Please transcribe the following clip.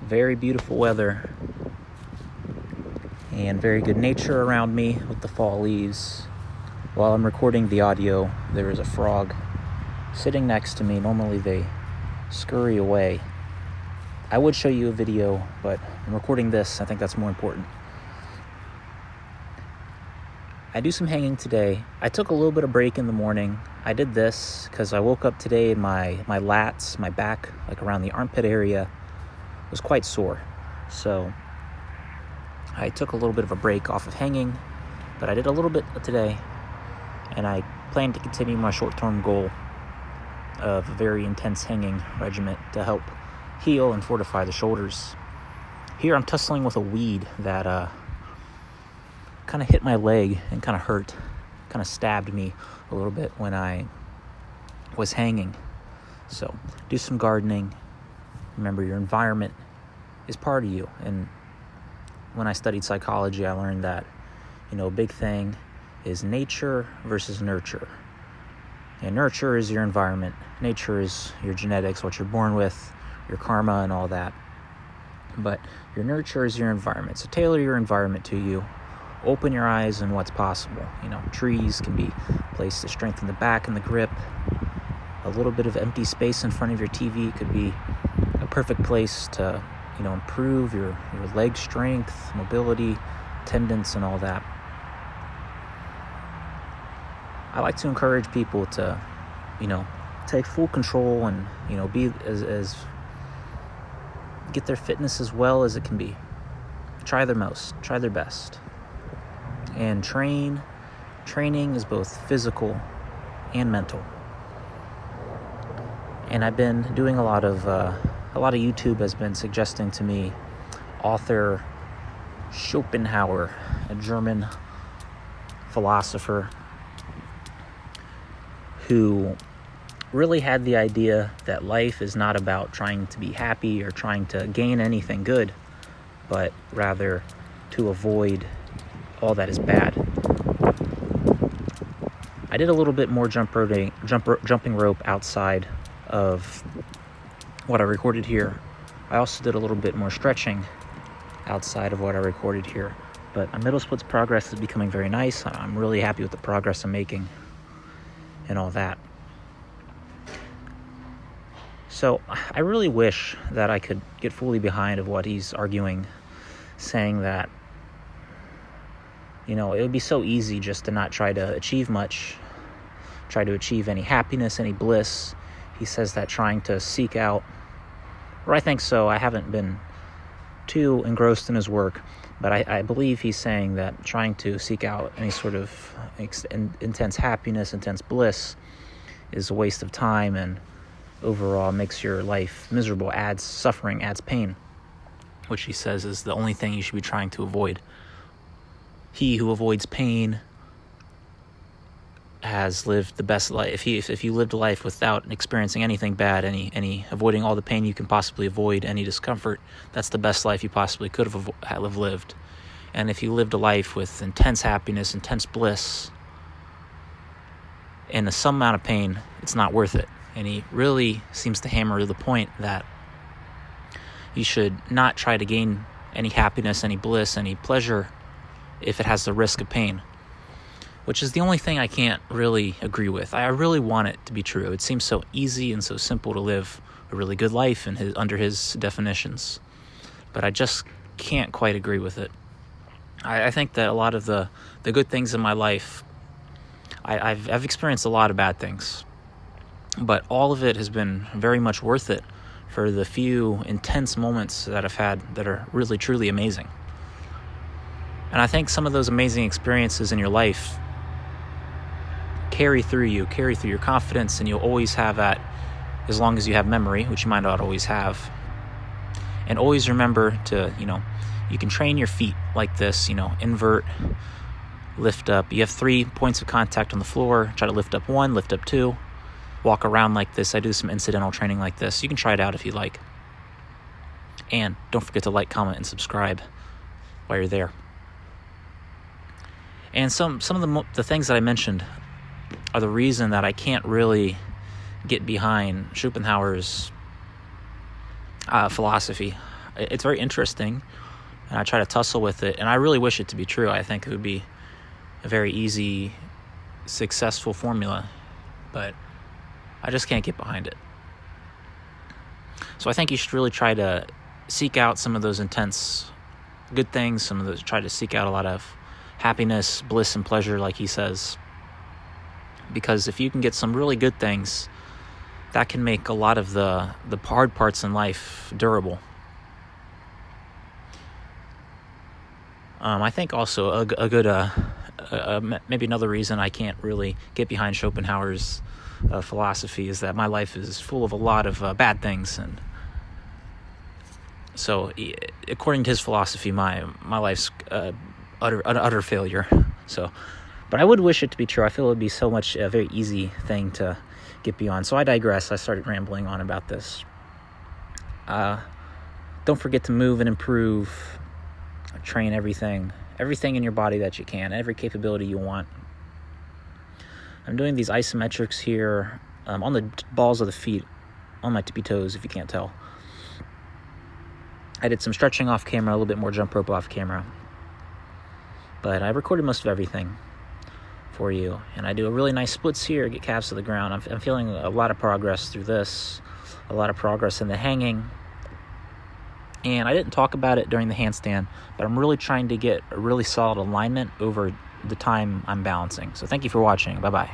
Very beautiful weather and very good nature around me with the fall leaves. While I'm recording the audio, there is a frog sitting next to me. Normally they scurry away. I would show you a video, but I'm recording this. I think that's more important. I do some hanging today. I took a little bit of break in the morning. I did this because I woke up today and my lats, my back, like around the armpit area, was quite sore. So I took a little bit of a break off of hanging, but I did a little bit today, and I plan to continue my short-term goal of a very intense hanging regimen to help heal and fortify the shoulders. Here I'm tussling with a weed that kind of hit my leg and kind of hurt, kind of stabbed me a little bit when I was hanging. So do some gardening. Remember, your environment is part of you. And when I studied psychology, I learned that, a big thing is nature versus nurture. And nurture is your environment. Nature is your genetics, what you're born with, your karma and all that. But your nurture is your environment. So tailor your environment to you. Open your eyes on what's possible. Trees can be placed to strengthen the back and the grip. A little bit of empty space in front of your TV could be a perfect place to, improve your leg strength, mobility, tendons, and all that. I like to encourage people to, take full control and, be as get their fitness as well as it can be. Try their most, try their best. And training is both physical and mental. And I've been doing a lot of YouTube has been suggesting to me author Schopenhauer, a German philosopher who really had the idea that life is not about trying to be happy or trying to gain anything good, but rather to avoid all that is bad. I did a little bit more jumping rope outside of what I recorded here. I also did a little bit more stretching outside of what I recorded here. But my middle splits progress is becoming very nice. I'm really happy with the progress I'm making and all that. So I really wish that I could get fully behind of what he's arguing, saying that it would be so easy just to not try to achieve much, try to achieve any happiness, any bliss. He says that trying to seek out, or I think so, I haven't been too engrossed in his work, but I believe he's saying that trying to seek out any sort of intense happiness, intense bliss is a waste of time and overall makes your life miserable, adds suffering, adds pain, which he says is the only thing you should be trying to avoid. He who avoids pain has lived the best life. If you lived a life without experiencing anything bad, any avoiding all the pain you can possibly avoid, any discomfort, that's the best life you possibly could have lived. And if you lived a life with intense happiness, intense bliss, and some amount of pain, it's not worth it. And he really seems to hammer the point that you should not try to gain any happiness, any bliss, any pleasure if it has the risk of pain, which is the only thing I can't really agree with. I really want it to be true. It seems so easy and so simple to live a really good life under his definitions, but I just can't quite agree with it. I think that a lot of the good things in my life, I've experienced a lot of bad things, but all of it has been very much worth it for the few intense moments that I've had that are really, truly amazing. And I think some of those amazing experiences in your life carry through your confidence, and you'll always have that as long as you have memory, which you might not always have. And always remember to, you can train your feet like this, invert, lift up. You have 3 points of contact on the floor. Try to lift up 1, lift up 2, walk around like this. I do some incidental training like this. You can try it out if you like. And don't forget to like, comment, and subscribe while you're there. And some of the things that I mentioned are the reason that I can't really get behind Schopenhauer's philosophy. It's very interesting, and I try to tussle with it, and I really wish it to be true. I think it would be a very easy, successful formula, but I just can't get behind it. So I think you should really try to seek out some of those intense good things, try to seek out a lot of happiness, bliss, and pleasure, like he says. Because if you can get some really good things, that can make a lot of the hard parts in life durable. I think also a good maybe another reason I can't really get behind Schopenhauer's philosophy is that my life is full of a lot of bad things, and so according to his philosophy, my life's utter failure. So, but I would wish it to be true. I feel it would be so much a very easy thing to get beyond. So I digress. I started rambling on about this. Don't forget to move and improve. Train everything in your body that you can, every capability you want. I'm doing these isometrics here on the balls of the feet, on my tippy toes, if you can't tell. I did some stretching off camera, a little bit more jump rope off camera. But I recorded most of everything for you. And I do a really nice splits here, get calves to the ground. I'm feeling a lot of progress through this, a lot of progress in the hanging. And I didn't talk about it during the handstand, but I'm really trying to get a really solid alignment over the time I'm balancing. So thank you for watching. Bye-bye.